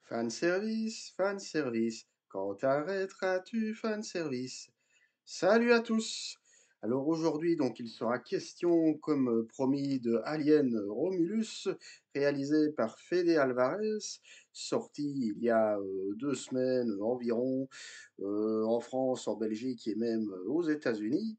Fan service, quand arrêteras-tu fan service? Salut à tous! Alors aujourd'hui, donc, il sera question, comme promis, de Alien Romulus, réalisé par Fede Alvarez, sorti il y a 2 semaines environ, en France, en Belgique et même aux États-Unis.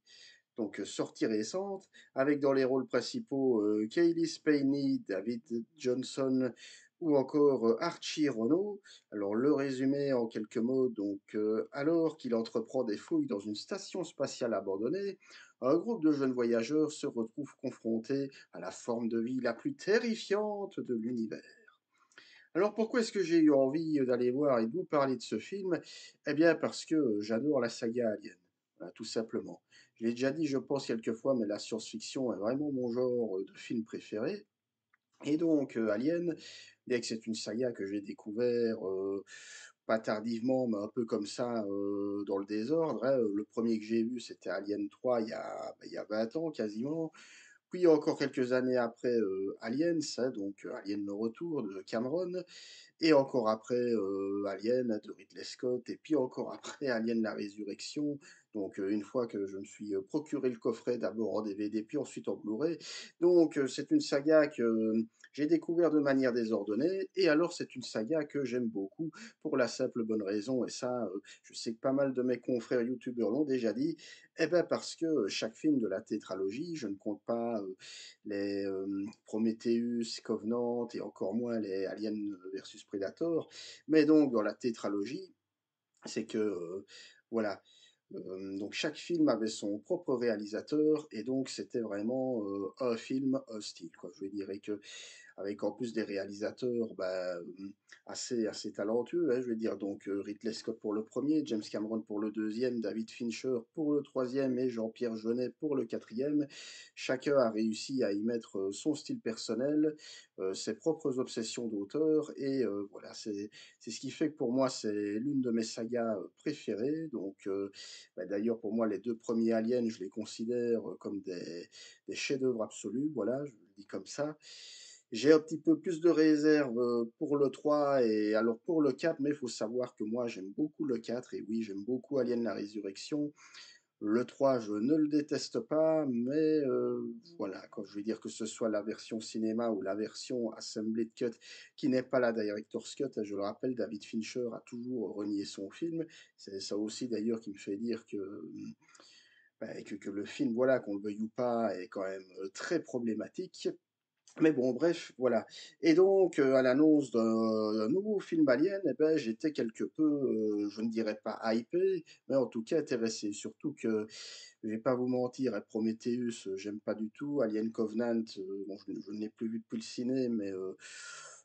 Donc sortie récente, avec dans les rôles principaux Kaylee Spaeny, David Johnson ou encore Archie Renault. Alors le résumé en quelques mots, donc alors qu'il entreprend des fouilles dans une station spatiale abandonnée, un groupe de jeunes voyageurs se retrouve confronté à la forme de vie la plus terrifiante de l'univers. Alors pourquoi est-ce que j'ai eu envie d'aller voir et de vous parler de ce film? Eh bien parce que j'adore la saga Alien, voilà, tout simplement. Je l'ai déjà dit, je pense, quelques fois, mais la science-fiction est vraiment mon genre de film préféré. Et donc, Alien, bien que c'est une saga que j'ai découvert pas tardivement, mais un peu comme ça, dans le désordre, hein. Le premier que j'ai vu, c'était Alien 3 il y a 20 ans quasiment. Puis encore quelques années après, Aliens, hein, donc Alien le retour de Cameron. Et encore après, Alien de Ridley Scott, et puis encore après Alien la résurrection. Donc, une fois que je me suis procuré le coffret, d'abord en DVD, puis ensuite en Blu-ray. Donc, c'est une saga que j'ai découvert de manière désordonnée, et alors c'est une saga que j'aime beaucoup, pour la simple bonne raison, et ça, je sais que pas mal de mes confrères youtubeurs l'ont déjà dit, eh ben parce que chaque film de la tétralogie, je ne compte pas les Prometheus, Covenant et encore moins les Aliens versus Predator. Mais donc dans la tétralogie, c'est que voilà. Donc chaque film avait son propre réalisateur et donc c'était vraiment un film, un style, quoi. Je dirais que avec en plus des réalisateurs assez talentueux, hein, je veux dire. Donc Ridley Scott pour le premier, James Cameron pour le deuxième, David Fincher pour le troisième et Jean-Pierre Jeunet pour le quatrième. Chacun a réussi à y mettre son style personnel, ses propres obsessions d'auteur, et voilà, c'est ce qui fait que pour moi c'est l'une de mes sagas préférées. Donc d'ailleurs pour moi les deux premiers Aliens, je les considère comme des chefs-d'œuvre absolus, voilà, je le dis comme ça. J'ai un petit peu plus de réserve pour le 3 et alors pour le 4, mais il faut savoir que moi j'aime beaucoup le 4, et oui, j'aime beaucoup Alien la Résurrection. Le 3, je ne le déteste pas, mais voilà, quand je veux dire que ce soit la version cinéma ou la version Assembled Cut, qui n'est pas la Director's Cut, hein, je le rappelle, David Fincher a toujours renié son film. C'est ça aussi d'ailleurs qui me fait dire que, que le film, voilà, qu'on le veuille ou pas, est quand même très problématique. Mais bon, bref, voilà. Et donc, à l'annonce d'un nouveau film Alien, eh ben, j'étais quelque peu, je ne dirais pas hypé, mais en tout cas intéressé. Surtout que, je vais pas vous mentir, hein, Prometheus, j'aime pas du tout. Alien Covenant, bon, je ne l'ai plus vu depuis le ciné, mais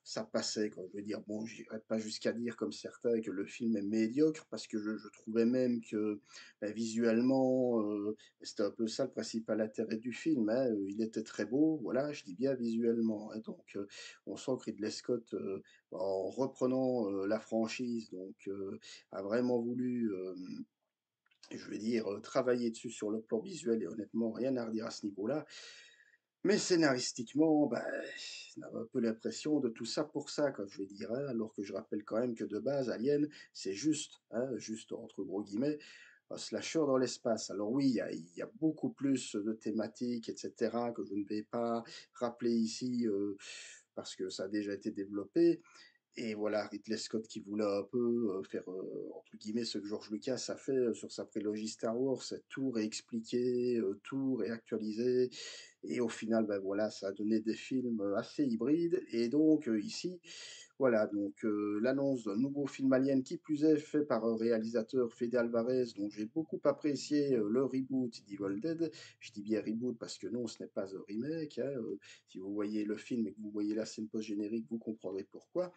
ça passait, quoi. Je veux dire, bon, j'irai pas jusqu'à dire, comme certains, que le film est médiocre, parce que je trouvais même que, visuellement, c'était un peu ça le principal intérêt du film, hein, il était très beau, voilà, je dis bien visuellement, hein. Donc on sent que Ridley Scott, en reprenant, la franchise, donc a vraiment voulu, je vais dire, travailler dessus sur le plan visuel, et honnêtement rien à redire à ce niveau-là. Mais scénaristiquement, on a un peu l'impression de tout ça pour ça, quoi, je vais dire, hein, alors que je rappelle quand même que de base, Alien, c'est juste, hein, juste entre gros guillemets, un slasher dans l'espace. Alors oui, il y a beaucoup plus de thématiques, etc., que je ne vais pas rappeler ici, parce que ça a déjà été développé. Et voilà, Ridley Scott qui voulait un peu faire, entre guillemets, ce que George Lucas a fait sur sa prélogie Star Wars, c'est tout réexpliquer, tout réactualiser. Et au final, ben voilà, ça a donné des films assez hybrides. Et donc ici, voilà, donc l'annonce d'un nouveau film Alien, qui plus est fait par un réalisateur, Fede Alvarez, dont j'ai beaucoup apprécié le reboot d'Evil Dead. Je dis bien reboot parce que non, ce n'est pas un remake, hein. Si vous voyez le film et que vous voyez la scène post-générique, vous comprendrez pourquoi.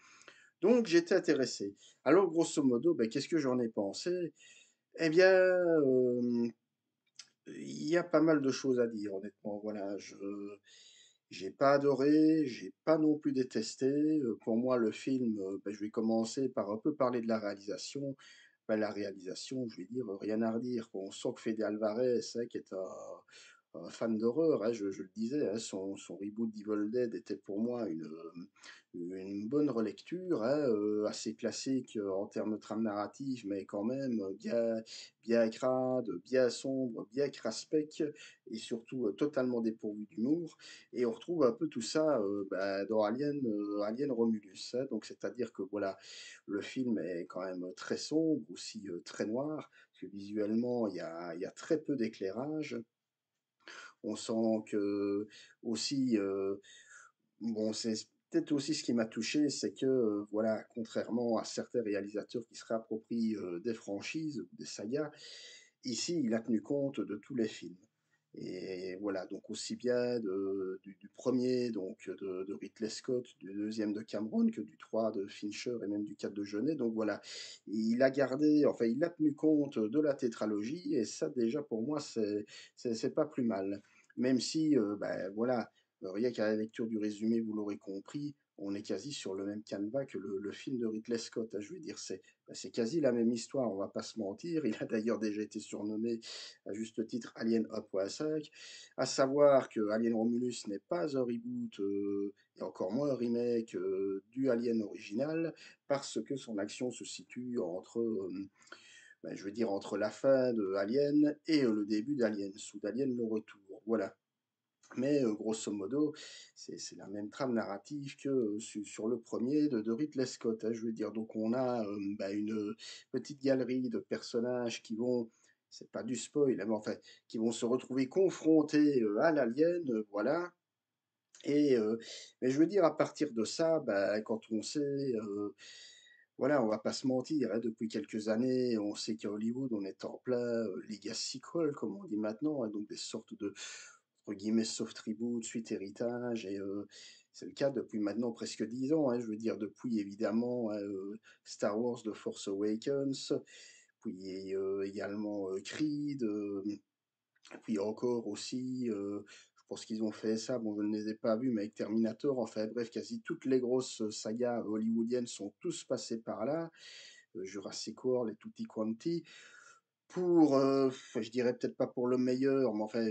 Donc j'étais intéressé. Alors grosso modo, qu'est-ce que j'en ai pensé? Eh bien, il y a pas mal de choses à dire, honnêtement. Voilà, je j'ai pas adoré, j'ai pas non plus détesté. Pour moi, le film, je vais commencer par un peu parler de la réalisation. La réalisation, je vais dire, rien à redire, quoi. On sent que Fede Alvarez, hein, qui est un fan d'horreur, hein, je le disais, hein, son reboot d'Evil Dead était pour moi une bonne relecture, hein, assez classique, en termes de trame narrative, mais quand même, bien crade, bien sombre, bien craspec et surtout, totalement dépourvu d'humour et on retrouve un peu tout ça, bah, dans Alien Romulus, hein. Donc c'est-à-dire que voilà, le film est quand même très sombre, aussi, très noir, parce que visuellement il y a très peu d'éclairage. On sent que aussi, bon, c'est peut-être aussi ce qui m'a touché, c'est que, voilà, contrairement à certains réalisateurs qui se réapproprient, des franchises ou des sagas, ici, il a tenu compte de tous les films et voilà, donc aussi bien du 1 donc de Ridley Scott, du deuxième de Cameron que du 3 de Fincher et même du 4 de Jeunet, donc voilà. Il a gardé enfin, il a tenu compte de la tétralogie et ça, déjà, pour moi, c'est pas plus mal. Même si, bah, voilà, rien qu'à la lecture du résumé, vous l'aurez compris, on est quasi sur le même canevas que le film de Ridley Scott, hein. Je veux dire, c'est quasi la même histoire, on va pas se mentir. Il a d'ailleurs déjà été surnommé, à juste titre, Alien 1.5. À savoir que Alien Romulus n'est pas un reboot, et encore moins un remake, du Alien original, parce que son action se situe entre, bah, je veux dire, entre la fin de Alien et le début d'Aliens, ou d'Alien le retour, voilà. Mais grosso modo, c'est la même trame narrative que, sur le premier de Ridley Scott, hein, je veux dire. Donc on a, bah, une petite galerie de personnages qui vont c'est pas du spoil, hein, mais enfin, qui vont se retrouver confrontés, à l'alien, voilà et mais je veux dire à partir de ça, bah, quand on sait, voilà, on va pas se mentir, hein, depuis quelques années, on sait qu'à Hollywood, on est en plein, legacy sequel, comme on dit maintenant, hein, donc des sortes de, entre guillemets, «soft reboot», suite héritage et c'est le cas depuis maintenant presque 10 ans, hein. Je veux dire depuis évidemment, hein, Star Wars: The Force Awakens, puis, également, Creed, puis encore aussi, je pense qu'ils ont fait ça, bon je ne les ai pas vus, mais avec Terminator, enfin bref, quasi toutes les grosses, sagas hollywoodiennes sont tous passés par là, Jurassic World et tutti quanti. Pour, je dirais peut-être pas pour le meilleur, mais enfin,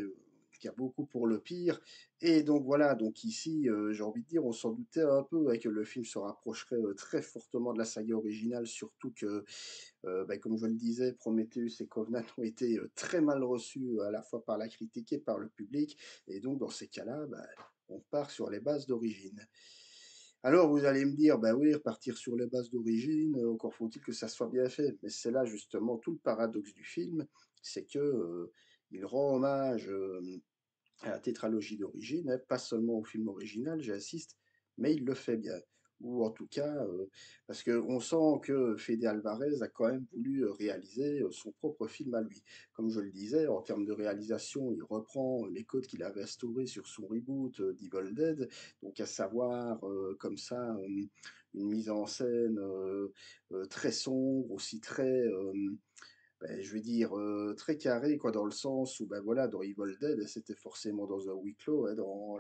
il y a beaucoup pour le pire et donc voilà, donc ici, j'ai envie de dire, on s'en doutait un peu, ouais, que le film se rapprocherait, très fortement de la saga originale, surtout que, bah, comme je le disais, Prometheus et Covenant ont été, très mal reçus, à la fois par la critique et par le public et donc dans ces cas-là, bah, on part sur les bases d'origine. Alors vous allez me dire: «Bah oui, repartir sur les bases d'origine, encore faut-il que ça soit bien fait». Mais c'est là justement tout le paradoxe du film, c'est que, il rend hommage, à la tétralogie d'origine, hein, pas seulement au film original, j'insiste, mais il le fait bien. Ou en tout cas, parce qu'on sent que Fede Alvarez a quand même voulu, réaliser, son propre film à lui. Comme je le disais, en termes de réalisation, il reprend les codes qu'il avait instaurés sur son reboot, d'Evil Dead, donc à savoir, comme ça, une mise en scène, très sombre, aussi très, beh, je vais dire, très carré quoi, dans le sens où, ben voilà, dans Evil Dead, c'était forcément dans un huis clos, hein, dans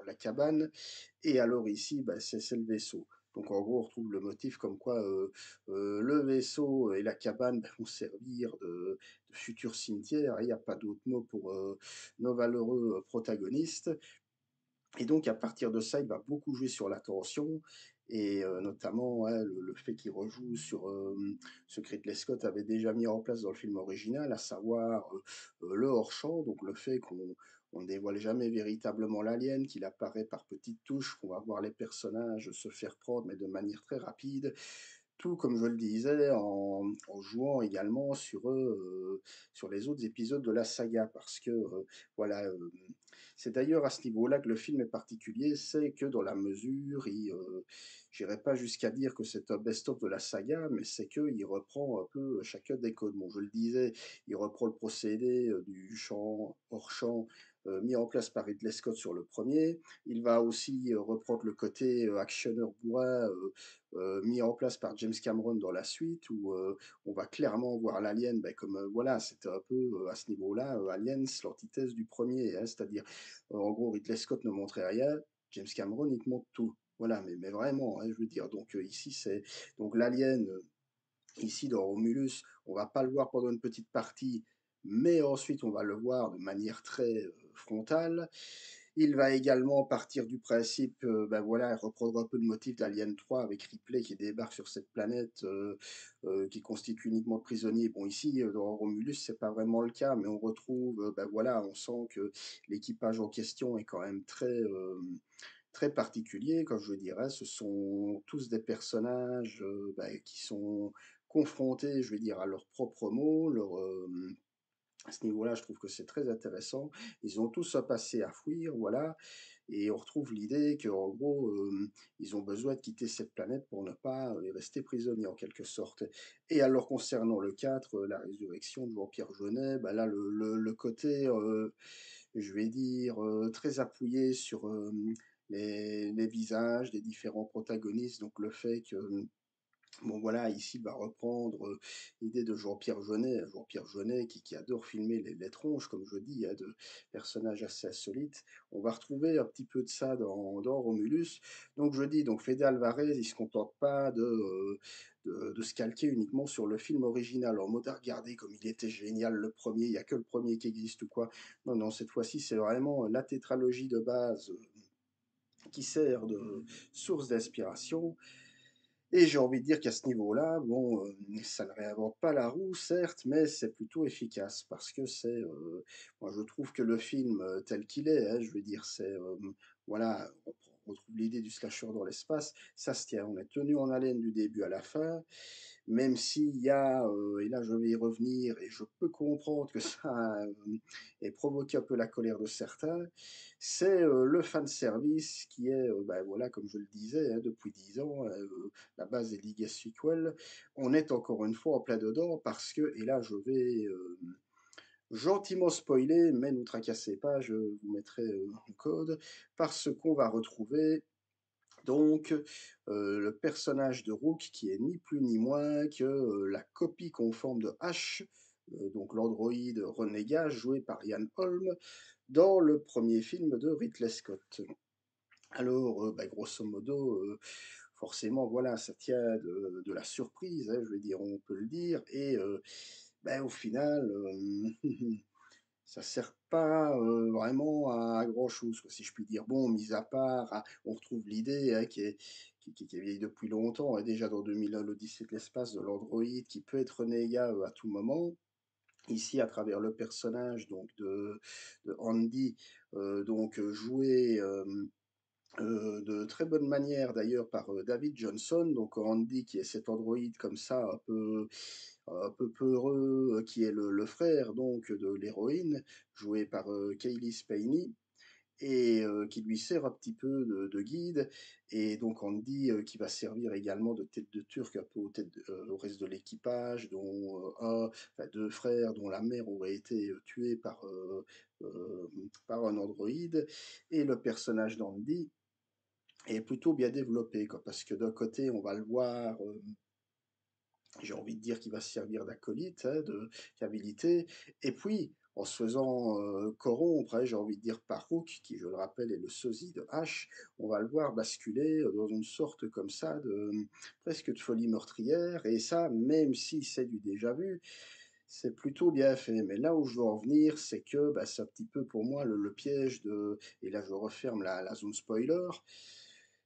la cabane et alors ici, bah, c'est le vaisseau. Donc en gros, on retrouve le motif comme quoi, le vaisseau et la cabane, bah, vont servir de futur cimetière, hein, il y a pas d'autre mot pour, nos valeureux, protagonistes et donc à partir de ça, il va beaucoup jouer sur la tension et notamment, ouais, le fait qu'il rejoue sur, ce que Ridley Scott avait déjà mis en place dans le film original, à savoir, le hors-champ, donc le fait qu'on ne dévoile jamais véritablement l'alien, qu'il apparaît par petites touches, qu'on va voir les personnages se faire prendre, mais de manière très rapide. Tout, comme je le disais, en jouant également sur les autres épisodes de la saga parce que, voilà, c'est d'ailleurs à ce niveau-là que le film est particulier, c'est que dans la mesure, j'irai pas jusqu'à dire que c'est un best-of de la saga, mais c'est qu'il reprend un peu chacun des codes. Bon, je le disais, il reprend le procédé, du champ hors champ, mis en place par Ridley Scott sur le premier. Il va aussi, reprendre le côté, actionneur bourrin, mis en place par James Cameron dans la suite où, on va clairement voir l'alien, bah, comme, voilà, c'était un peu, à ce niveau-là, Aliens, l'antithèse du premier, hein. C'est-à-dire, en gros, Ridley Scott ne montrait rien, James Cameron, il te montre tout. Voilà, mais vraiment, hein, je veux dire, donc ici, c'est donc l'alien, ici dans Romulus, on va pas le voir pendant une petite partie, mais ensuite on va le voir de manière très, frontale. Il va également partir du principe, voilà, reprendre un peu le motif d'Alien 3 avec Ripley qui débarque sur cette planète, qui constitue uniquement de prisonniers. Bon ici, dans Romulus, c'est pas vraiment le cas, mais on retrouve, voilà, on sent que l'équipage en question est quand même très particulier, comme je dirais. Ce sont tous des personnages, qui sont confrontés, je vais dire, à leurs propres maux, à ce niveau-là, je trouve que c'est très intéressant. Ils ont tous un passé à fuir, voilà, et on retrouve l'idée qu'en gros, ils ont besoin de quitter cette planète pour ne pas y rester prisonniers, en quelque sorte. Et alors, concernant le 4, la résurrection de Jean-Pierre Jeunet, bah là, le côté, je vais dire, très appuyé sur les visages des différents protagonistes, donc le fait que bon voilà, ici, il va reprendre l'idée de Jean-Pierre Jeunet qui adore filmer les tronches, comme je dis, hein, de personnages assez insolites. On va retrouver un petit peu de ça dans Romulus. Donc je dis, donc Fede Alvarez, il se contente pas de se calquer uniquement sur le film original en mode à regarder comme il était génial le premier, il n'y a que le premier qui existe ou quoi. Non, non, cette fois-ci, c'est vraiment la tétralogie de base qui sert de source d'inspiration. Et j'ai envie de dire qu'à ce niveau-là, bon, ça ne réinvente pas la roue, certes, mais c'est plutôt efficace parce que moi je trouve que le film tel qu'il est, hein, je veux dire, voilà, on retrouve l'idée du slasher dans l'espace, ça se tient, on est tenu en haleine du début à la fin, même s'il y a, et là je vais y revenir, et je peux comprendre que ça ait provoqué un peu la colère de certains, c'est le fan service qui est, voilà, comme je le disais, hein, depuis 10 ans, la base des Legacy Sequel, on est encore une fois en plein dedans parce que, et là je vais gentiment spoiler, mais ne vous tracassez pas, je vous mettrai un code, parce qu'on va retrouver donc le personnage de Rook qui est ni plus ni moins que la copie conforme de Ash, donc l'androïde renégat joué par Ian Holm dans le premier film de Ridley Scott. Alors, grosso modo, forcément, voilà, ça tient de la surprise, hein, je veux dire, on peut le dire, et au final, ça sert pas vraiment à grand-chose, quoi, si je puis dire. Bon, mis à part, on retrouve l'idée hein, qui est vieille depuis longtemps, et déjà dans 2001, l'Odyssée de l'espace, de l'androïde qui peut être renégat à tout moment. Ici, à travers le personnage donc de Andy, joué de très bonne manière d'ailleurs par David Johnson, donc Andy qui est cet androïde comme ça un peu peureux, qui est le frère donc de l'héroïne, joué par Kaylee Spaeny, et qui lui sert un petit peu de guide, et donc Andy qui va servir également de tête de turc un peu au reste de l'équipage, dont deux frères dont la mère aurait été tuée par un androïde, et le personnage d'Andy est plutôt bien développé, quoi, parce que d'un côté, on va le voir, j'ai envie de dire qu'il va se servir d'acolyte, hein, de fiabilité, et puis, en se faisant corrompre, hein, j'ai envie de dire par Rook, qui, je le rappelle, est le sosie de H, on va le voir basculer dans une sorte comme ça presque de folie meurtrière, et ça, même si c'est du déjà vu, c'est plutôt bien fait. Mais là où je veux en venir, c'est que c'est un petit peu pour moi le piège et là je referme la zone spoiler,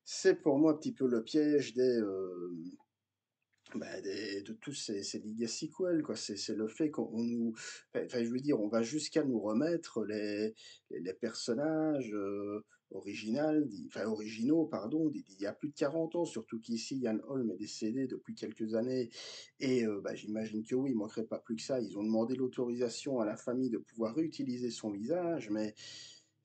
c'est pour moi un petit peu le piège de tous ces legacy sequels, quoi. C'est le fait qu'on nous, je veux dire, on va jusqu'à nous remettre les personnages originaux, pardon, d'il y a plus de 40 ans, surtout qu'ici, Ian Holm est décédé depuis quelques années, et j'imagine que oui, il manquerait pas plus que ça. Ils ont demandé l'autorisation à la famille de pouvoir réutiliser son visage, mais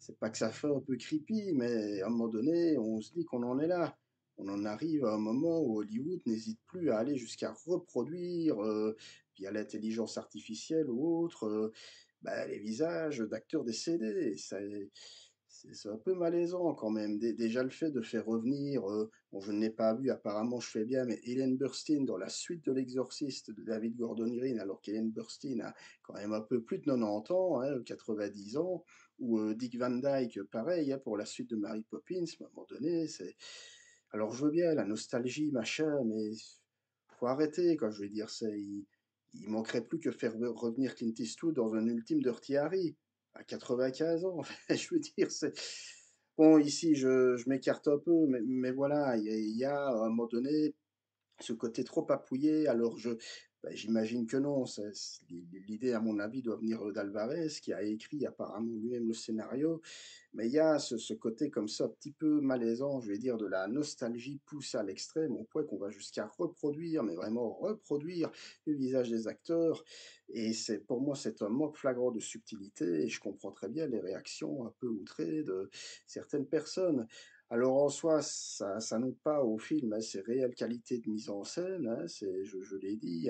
c'est pas que ça fait un peu creepy, mais à un moment donné, on se dit qu'on en est là. On en arrive à un moment où Hollywood n'hésite plus à aller jusqu'à reproduire, via l'intelligence artificielle ou autre, les visages d'acteurs décédés. C'est un peu malaisant quand même. Déjà le fait de faire revenir, bon je ne l'ai pas vu, apparemment je fais bien, mais Ellen Burstyn dans la suite de L'Exorciste de David Gordon Green, alors qu'Ellen Burstyn a quand même un peu plus de 90 ans, hein, 90 ans, ou Dick Van Dyke, pareil, hein, pour la suite de Mary Poppins, à un moment donné, c'est... Alors je veux bien la nostalgie, machin, mais faut arrêter, quoi, je veux dire, il manquerait plus que faire revenir Clint Eastwood dans un ultime Dirty Harry. à 95 ans. Je veux dire, c'est bon, ici, je m'écarte un peu, mais voilà, il y a à un moment donné ce côté trop appuyé. Alors j'imagine que non, l'idée, à mon avis, doit venir d'Alvarez, qui a écrit apparemment lui-même le scénario. Mais il y a ce côté comme ça, un petit peu malaisant, je vais dire, de la nostalgie poussée à l'extrême, au point qu'on va jusqu'à reproduire, mais vraiment reproduire le visage des acteurs. Et pour moi, c'est un manque flagrant de subtilité, et je comprends très bien les réactions un peu outrées de certaines personnes. Alors en soi, ça n'ôte pas au film, hein, ses réelles qualités de mise en scène, hein, je l'ai dit,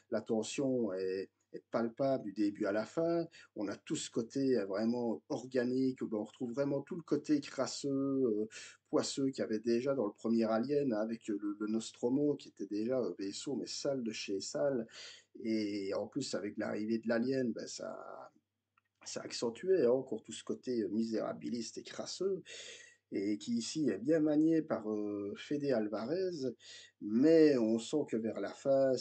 la tension est palpable du début à la fin. On a tout ce côté vraiment organique, où ben, on retrouve vraiment tout le côté crasseux, poisseux qu'il y avait déjà dans le premier Alien, hein, avec le Nostromo, qui était déjà un vaisseau, mais sale de chez sale. Et en plus, avec l'arrivée de l'Alien, ben, ça accentuait encore tout ce côté misérabiliste et crasseux, et qui ici est bien manié par Fede Alvarez, mais on sent que vers la fin,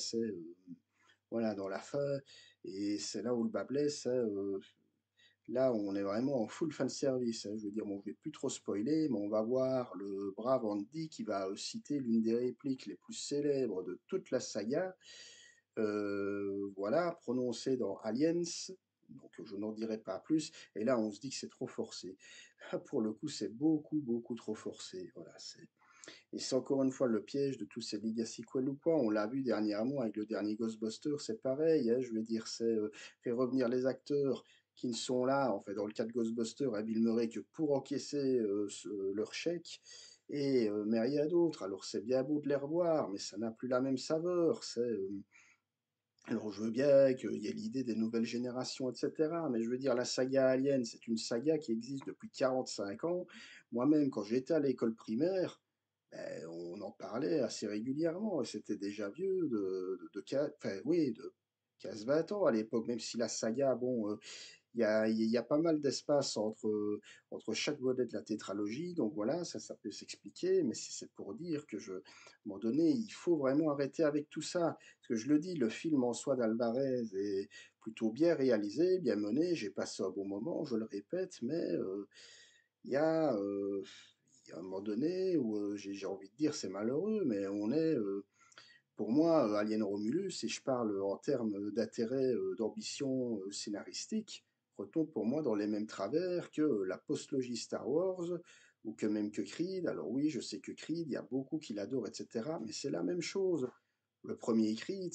voilà, dans la fin, et c'est là où le bas blesse, hein, là, on est vraiment en full fan service, hein. Je veux dire, bon, je vais plus trop spoiler, mais on va voir le brave Andy qui va citer l'une des répliques les plus célèbres de toute la saga, voilà, prononcée dans Aliens, donc je n'en dirai pas plus. Et là, on se dit que c'est trop forcé. Pour le coup, c'est beaucoup, beaucoup trop forcé. Voilà, et c'est encore une fois le piège de tous ces legacy sequels ou quoi. On l'a vu dernièrement avec le dernier Ghostbusters, c'est pareil, hein, je veux dire, faire revenir les acteurs qui ne sont là, en fait, dans le cas de Ghostbusters, à Bill Murray, que pour encaisser leur chèque, et mais rien d'autre. Alors c'est bien beau de les revoir, mais ça n'a plus la même saveur. Alors je veux bien qu'il y ait l'idée des nouvelles générations, etc. Mais je veux dire, la saga Alien, c'est une saga qui existe depuis 45 ans. Moi-même, quand j'étais à l'école primaire, ben, on en parlait assez régulièrement, et c'était déjà vieux enfin, oui, de 15-20 ans à l'époque, même si la saga, bon, il y a pas mal d'espace entre chaque volet de la tétralogie, donc voilà, ça peut s'expliquer, mais c'est pour dire à un moment donné, il faut vraiment arrêter avec tout ça. Parce que je le dis, le film en soi d'Alvarez est plutôt bien réalisé, bien mené, j'ai passé un bon moment, je le répète, mais il y a, il y a un moment donné où j'ai envie de dire c'est malheureux, mais pour moi, Alien Romulus, si je parle en termes d'intérêt, d'ambition scénaristique, retombe pour moi dans les mêmes travers que la postlogie Star Wars, ou que même que Creed. Alors oui, je sais que Creed, il y a beaucoup qui l'adorent, etc., mais c'est la même chose. Le premier Creed,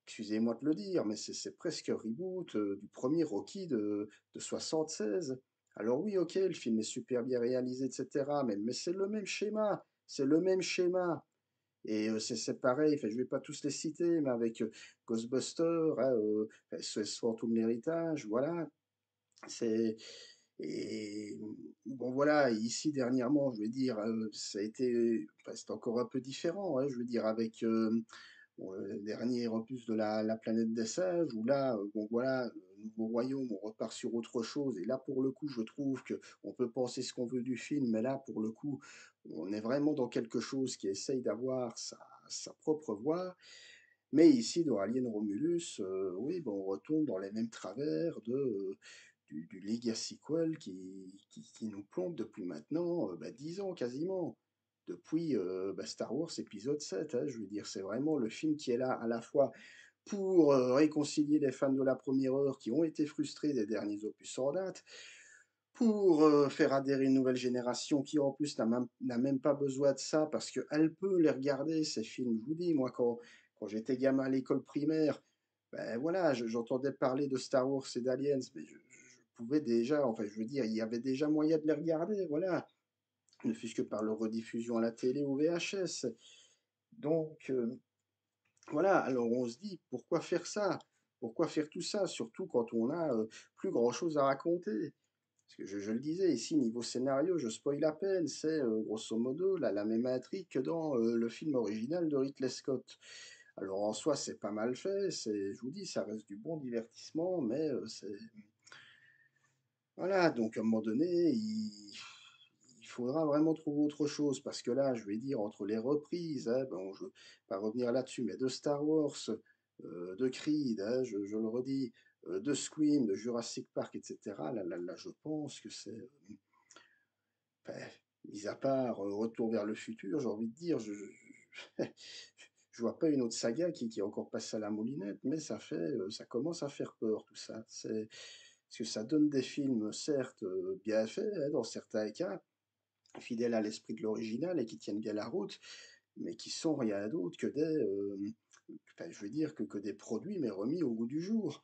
excusez-moi de le dire, mais c'est presque un reboot du premier Rocky de 76. Alors oui, ok, le film est super bien réalisé, etc., mais c'est le même schéma, c'est le même schéma. Et c'est pareil, enfin, je vais pas tous les citer, mais avec Ghostbusters, hein, SOS Fantôme l'héritage, voilà. C'est et bon voilà, ici dernièrement, je veux dire, ça a été, enfin, c'est encore un peu différent, hein, je veux dire avec, bon, le dernier opus de la planète des singes, où là, bon voilà, Nouveau Royaume, on repart sur autre chose, et là, pour le coup, je trouve que on peut penser ce qu'on veut du film, mais là, pour le coup, on est vraiment dans quelque chose qui essaye d'avoir sa propre voix. Mais ici, dans Alien Romulus, oui, bon, on retombe dans les mêmes travers du Legacy sequel qui nous plombe depuis maintenant 10 ans quasiment. Depuis Star Wars épisode 7, hein, je veux dire, c'est vraiment le film qui est là à la fois pour réconcilier les fans de la première heure qui ont été frustrés des derniers opus en date, pour faire adhérer une nouvelle génération qui en plus n'a même pas besoin de ça parce qu'elle peut les regarder, ces films. Je vous dis, moi, quand j'étais gamin à l'école primaire, ben voilà, j'entendais parler de Star Wars et d'Aliens, mais je pouvais déjà, enfin, je veux dire, il y avait déjà moyen de les regarder, voilà, ne fût-ce que par leur rediffusion à la télé ou VHS. Donc, voilà, alors on se dit, pourquoi faire ça? Pourquoi faire tout ça? Surtout quand on a plus grand-chose à raconter. Parce que je le disais, ici, niveau scénario, je spoil à peine, c'est grosso modo la même intrigue que dans le film original de Ridley Scott. Alors en soi, c'est pas mal fait, je vous dis, ça reste du bon divertissement, mais voilà, donc à un moment donné, il faudra vraiment trouver autre chose, parce que là, je vais dire, entre les reprises, hein, bon, je ne vais pas revenir là-dessus, mais de Star Wars, de Creed, hein, je le redis, de Scream, de Jurassic Park, et cetera, là, je pense que c'est, enfin, mis à part, Retour vers le futur, j'ai envie de dire, je vois pas une autre saga qui est encore passée à la moulinette, mais ça commence à faire peur tout ça. C'est parce que ça donne des films, certes, bien faits, hein, dans certains cas, fidèles à l'esprit de l'original et qui tiennent bien la route, mais qui sont rien d'autre que enfin, je veux dire que des produits, mais remis au goût du jour.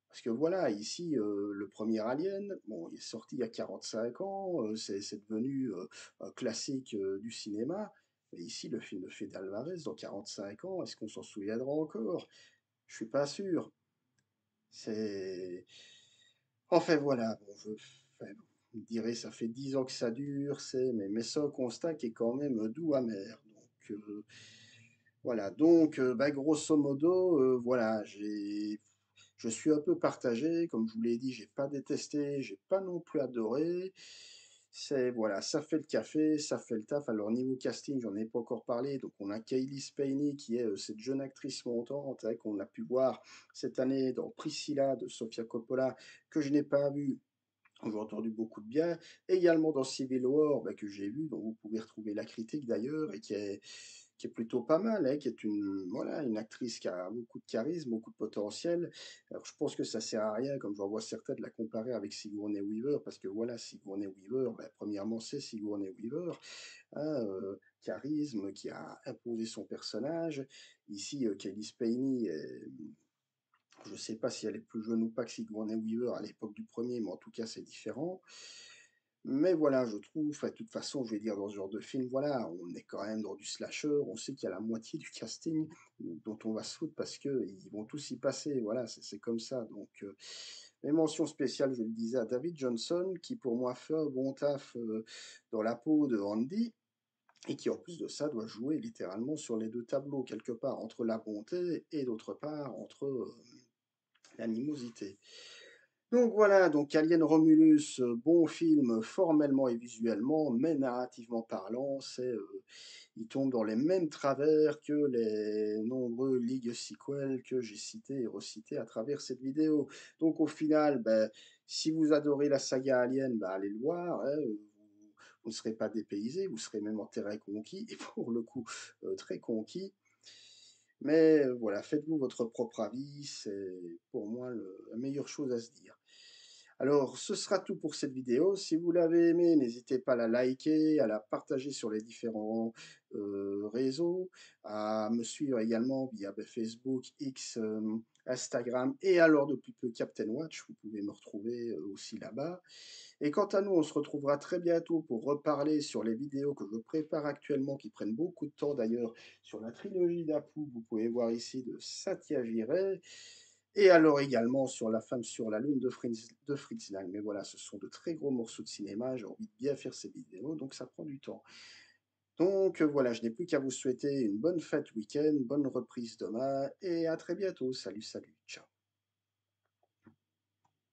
Parce que voilà, ici, le premier Alien, bon, il est sorti il y a 45 ans, c'est devenu, un classique, du cinéma. Mais ici, le film de Fede Alvarez, dans 45 ans, est-ce qu'on s'en souviendra encore? Je suis pas sûr. C'est enfin voilà, bon, enfin, vous me direz, ça fait 10 ans que ça dure, mais c'est un constat qui est quand même doux amer. Donc, voilà, donc, bah, grosso modo, voilà, je suis un peu partagé, comme je vous l'ai dit, j'ai pas détesté, j'ai pas non plus adoré. C'est voilà, ça fait le café, ça fait le taf. Alors niveau casting, j'en ai pas encore parlé, donc on a Kailee Spaeny qui est, cette jeune actrice montante, hein, qu'on a pu voir cette année dans Priscilla de Sofia Coppola, que je n'ai pas vue, j'ai entendu beaucoup de bien. Également dans Civil War, bah, que j'ai vu, dont vous pouvez retrouver la critique d'ailleurs, et qui est plutôt pas mal, hein, qui est voilà, une actrice qui a beaucoup de charisme, beaucoup de potentiel. Alors je pense que ça sert à rien, comme j'en vois certains, de la comparer avec Sigourney Weaver, parce que voilà, Sigourney Weaver, bah, premièrement, c'est Sigourney Weaver, hein, charisme, qui a imposé son personnage. Ici, Kelly Spaeny, je ne sais pas si elle est plus jeune ou pas que Sigourney Weaver à l'époque du premier, mais en tout cas, c'est différent. Mais voilà, je trouve, enfin, de toute façon, je vais dire, dans ce genre de film, voilà, on est quand même dans du slasher, on sait qu'il y a la moitié du casting dont on va se foutre parce qu'ils vont tous y passer, voilà, c'est comme ça. Donc, mes mentions spéciales, je le disais, à David Johnson, qui pour moi fait un bon taf dans la peau de Andy, et qui en plus de ça doit jouer littéralement sur les deux tableaux, quelque part entre la bonté et d'autre part entre l'animosité. Donc voilà, donc Alien Romulus, bon film formellement et visuellement, mais narrativement parlant, il tombe dans les mêmes travers que les nombreux League sequels que j'ai cités et recités à travers cette vidéo. Donc au final, ben, si vous adorez la saga Alien, ben, allez le voir, hein, vous ne serez pas dépaysé, vous serez même en terrain conquis, et pour le coup, très conquis. Mais voilà, faites-vous votre propre avis, c'est pour moi la meilleure chose à se dire. Alors, ce sera tout pour cette vidéo. Si vous l'avez aimée, n'hésitez pas à la liker, à la partager sur les différents réseaux, à me suivre également via Facebook, X, Instagram et alors depuis peu Captain Watch. Vous pouvez me retrouver aussi là-bas. Et quant à nous, on se retrouvera très bientôt pour reparler sur les vidéos que je prépare actuellement, qui prennent beaucoup de temps d'ailleurs, sur la trilogie d'Apu, vous pouvez voir ici, de Satya Giray, et alors également sur La femme sur la lune de Fritz Lang. Mais voilà, ce sont de très gros morceaux de cinéma, j'ai envie de bien faire ces vidéos, donc ça prend du temps. Donc voilà, je n'ai plus qu'à vous souhaiter une bonne fête week-end, bonne reprise demain, et à très bientôt. Salut, salut, ciao.